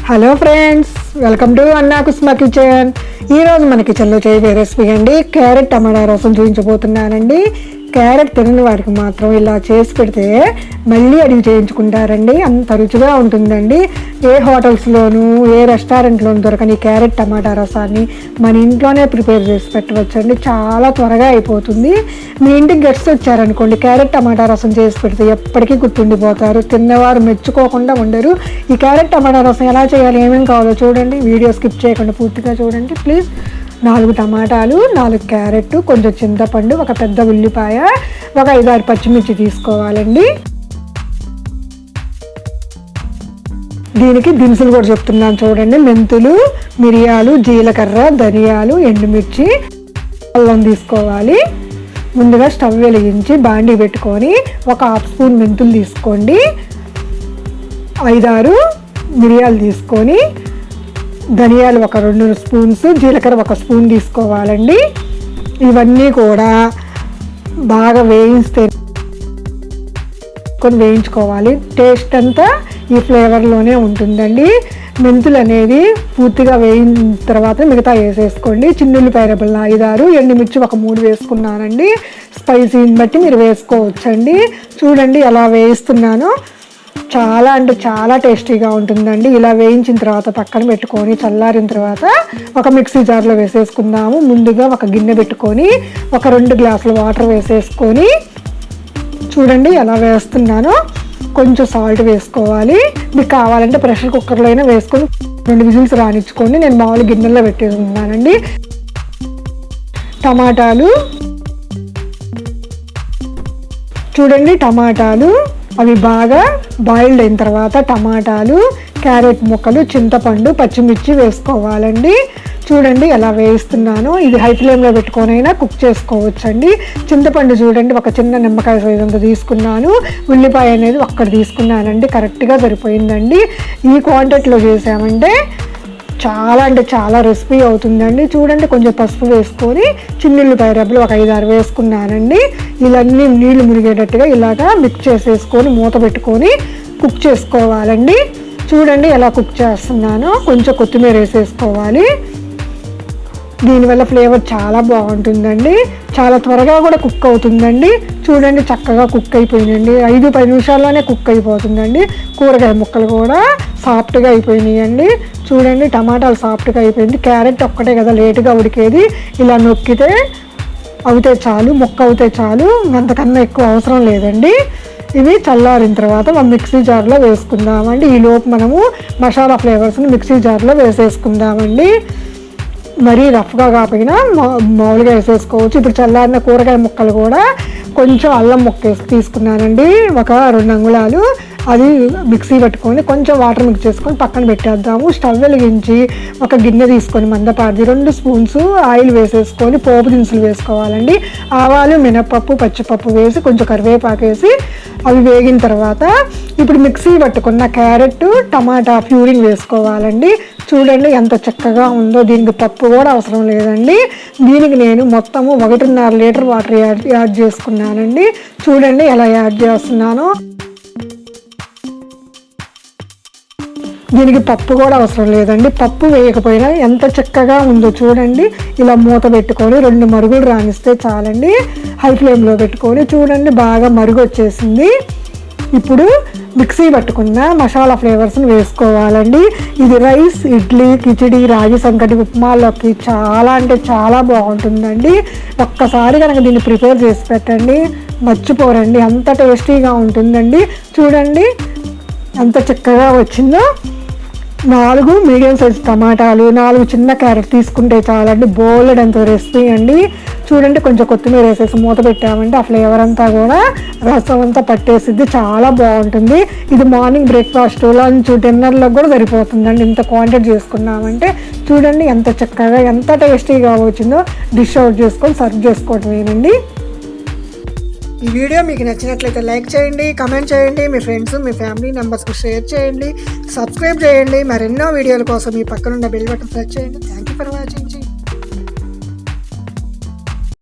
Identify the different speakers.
Speaker 1: Hello friends, welcome to అన్నా కుస్మా kitchen. ఈరోజు మన కిచెన్లో చేయబోయే రెసిపీ అండి క్యారెట్ టమాటా రసం చూపించబోతున్నానండి. క్యారెట్ తినని వారికి మాత్రం ఇలా చేసి పెడితే మళ్ళీ అడిగి చేయించుకుంటారండి, అంత రుచిగా ఉంటుందండి. ఏ హోటల్స్లోనూ ఏ రెస్టారెంట్లోనూ దొరకని క్యారెట్ టమాటా రసాన్ని మన ఇంట్లోనే ప్రిపేర్ చేసి పెట్టవచ్చండి. చాలా త్వరగా అయిపోతుంది. మీ ఇంటికి గెస్ట్స్ వచ్చారనుకోండి, క్యారెట్ టమాటా రసం చేసి పెడితే ఎప్పటికీ గుర్తుండిపోతారు, తిన్నవారు మెచ్చుకోకుండా ఉండరు. ఈ క్యారెట్ టమాటా రసం ఎలా చేయాలి, ఏమేమి కావాలో చూడండి. వీడియో స్కిప్ చేయకుండా పూర్తిగా చూడండి ప్లీజ్. 4 టమాటాలు, 4 క్యారెట్, కొంచెం చింతపండు, ఒక పెద్ద ఉల్లిపాయ, ఒక 5-6 పచ్చిమిర్చి తీసుకోవాలండి. దీనికి దినుసులు కూడా చెప్తున్నాను చూడండి. మెంతులు, మిరియాలు, జీలకర్ర, ధనియాలు, ఎండుమిర్చి, అల్లం తీసుకోవాలి. ముందుగా స్టవ్ వెలిగించి బాండీ పెట్టుకొని ఒక 1/2 స్పూన్ మెంతులు తీసుకోండి, 5-6 మిరియాలు తీసుకొని, ధనియాలు ఒక 2 స్పూన్స్, జీలకర్ర 1 స్పూన్ తీసుకోవాలండి. ఇవన్నీ కూడా బాగా వేయించుకోవాలి. టేస్ట్ అంతా ఈ ఫ్లేవర్లోనే ఉంటుందండి. మెంతులు అనేది పూర్తిగా వేయిన తర్వాత మిగతా వేసేసుకోండి. చిన్నుల్లిపాయ రెబ్బలు 5-6, ఎండుమిర్చి ఒక 3 వేసుకున్నానండి. స్పైసీని బట్టి మీరు వేసుకోవచ్చండి. చూడండి ఎలా వేయిస్తున్నానో, చాలా అంటే చాలా టేస్టీగా ఉంటుందండి. ఇలా వేయించిన తర్వాత పక్కన పెట్టుకొని చల్లారిన తర్వాత ఒక మిక్సీ జార్లో వేసేసుకుందాము. ముందుగా ఒక గిన్నె పెట్టుకొని ఒక 2 గ్లాసుల వాటర్ వేసేసుకొని, చూడండి ఎలా వేస్తున్నానో, కొంచెం సాల్ట్ వేసుకోవాలి. మీకు కావాలంటే ప్రెషర్ కుక్కర్లో అయినా వేసుకొని 2 విజిల్స్ రానిచ్చుకొని, నేను మామూలు గిన్నెల్లో పెట్టేసుకున్నానండి. టమాటాలు చూడండి, టమాటాలు అవి బాగా బాయిల్డ్ అయిన తర్వాత టమాటాలు, క్యారెట్ ముక్కలు, చింతపండు, పచ్చిమిర్చి వేసుకోవాలండి. చూడండి ఎలా వేయిస్తున్నానో. ఇది హై ఫ్లేమ్లో పెట్టుకొనైనా కుక్ చేసుకోవచ్చండి. చింతపండు చూడండి, ఒక చిన్న నిమ్మకాయ సైజ్ అంత తీసుకున్నాను. ఉల్లిపాయ అనేది ఒక్కటి తీసుకున్నానండి, కరెక్ట్గా సరిపోయిందండి. ఈ క్వాంటిటీలో చేసామంటే చాలా అంటే చాలా రెసిపీ అవుతుందండి. చూడండి కొంచెం పసుపు వేసుకొని, చిన్నుల్లిపాయ రెబ్బలు ఒక 5-6 వేసుకున్నానండి. ఇవన్నీ నీళ్లు మునిగేటట్టుగా ఇలాగా మిక్స్ చేసేసుకొని మూత పెట్టుకొని కుక్ చేసుకోవాలండి. చూడండి ఎలా కుక్ చేస్తున్నానో. కొంచెం కొత్తిమీర వేసేసుకోవాలి. దీనివల్ల ఫ్లేవర్ చాలా బాగుంటుందండి. చాలా త్వరగా కూడా కుక్ అవుతుందండి. చూడండి చక్కగా కుక్ అయిపోయిందండి. 5-10 నిమిషాల్లోనే కుక్ అయిపోతుందండి. కూరగాయ ముక్కలు కూడా సాఫ్ట్గా అయిపోయినాయండి. చూడండి టమాటాలు సాఫ్ట్గా అయిపోయింది. క్యారెట్ ఒక్కటే కదా లేటుగా ఉడికేది, ఇలా నొక్కితే అవుతే చాలు, ముక్క అవుతే చాలు, అంతకన్నా ఎక్కువ అవసరం లేదండి. ఇవి చల్లారిన తర్వాత మనం మిక్సీ జార్లో వేసుకుందామండి. ఈలోపు మనము మసాలా ఫ్లేవర్స్ని మిక్సీ జార్లో వేసేసుకుందామండి. మరీ రఫ్గా కాకపోయినా మామూలుగా వేసేసుకోవచ్చు. ఇప్పుడు చల్లారిన కూరగాయ ముక్కలు కూడా కొంచెం అల్లం ముక్క తీసుకున్నానండి, ఒక 2 అంగుళాలు. అది మిక్సీ పెట్టుకొని కొంచెం వాటర్ మిక్స్ చేసుకొని పక్కన పెట్టేద్దాము. స్టవ్ వెలిగించి ఒక గిన్నె తీసుకొని మందపాటి 2 స్పూన్స్ ఆయిల్ వేసేసుకొని పోపు దినుసులు వేసుకోవాలండి. ఆవాలు, మినపప్పు, పచ్చిపప్పు వేసి కొంచెం కరివేపాకు వేసి అవి వేగిన తర్వాత ఇప్పుడు మిక్సీ పట్టుకున్న క్యారెట్, టమాటా ప్యూరింగ్ వేసుకోవాలండి. చూడండి ఎంత చక్కగా ఉందో. దీనికి పప్పు కూడా అవసరం లేదండి. దీనికి నేను మొత్తము 1.5 లీటర్ వాటర్ యాడ్ చేసుకున్నానండి. చూడండి ఎలా యాడ్ చేస్తున్నానో. దీనికి పప్పు కూడా అవసరం లేదండి. పప్పు వేయకపోయినా ఎంత చక్కగా ఉందో చూడండి. ఇలా మూత పెట్టుకొని 2 మరుగులు రానిస్తే చాలండి. హై ఫ్లేమ్లో పెట్టుకొని చూడండి బాగా మరుగు వచ్చేసింది. ఇప్పుడు మిక్సీ పట్టుకున్న మసాలా ఫ్లేవర్స్ని వేసుకోవాలండి. ఇది రైస్, ఇడ్లీ, కిచిడి, రాగి సంకటి, ఉప్మాలోకి చాలా అంటే చాలా బాగుంటుందండి. ఒక్కసారి కనుక దీన్ని ప్రిపేర్ చేసి పెట్టండి, మర్చిపోరండి, అంత టేస్టీగా ఉంటుందండి. చూడండి ఎంత చక్కగా వచ్చిందో. 4 మీడియం సైజ్ టమాటాలు, 4 చిన్న క్యారెట్ తీసుకుంటే చాలండి. బోల్డ్ అంత రెసిపీ అండి. చూడండి కొంచెం కొత్తిమీర వేసేసి మూత పెట్టామంటే ఆ ఫ్లేవర్ అంతా కూడా రసం అంతా పట్టేసిద్ది, చాలా బాగుంటుంది. ఇది మార్నింగ్ బ్రేక్ఫాస్ట్, లంచ్, డిన్నర్లో కూడా సరిపోతుందండి. ఇంత క్వాంటిటీ చేసుకున్నామంటే. చూడండి ఎంత చక్కగా ఎంత టేస్టీగా వచ్చిందో. డిష్ అవుట్ చేసుకొని సర్వ్ చేసుకోవటమేనండి. ఈ వీడియో మీకు నచ్చినట్లయితే లైక్ చేయండి, కమెంట్ చేయండి, మీ ఫ్రెండ్స్, మీ ఫ్యామిలీ మెంబర్స్కి షేర్ చేయండి, సబ్స్క్రైబ్ చేయండి. మరెన్నో వీడియోల కోసం ఈ పక్కనున్న బెల్ బటన్ ప్రెస్ చేయండి. Thank you for watching.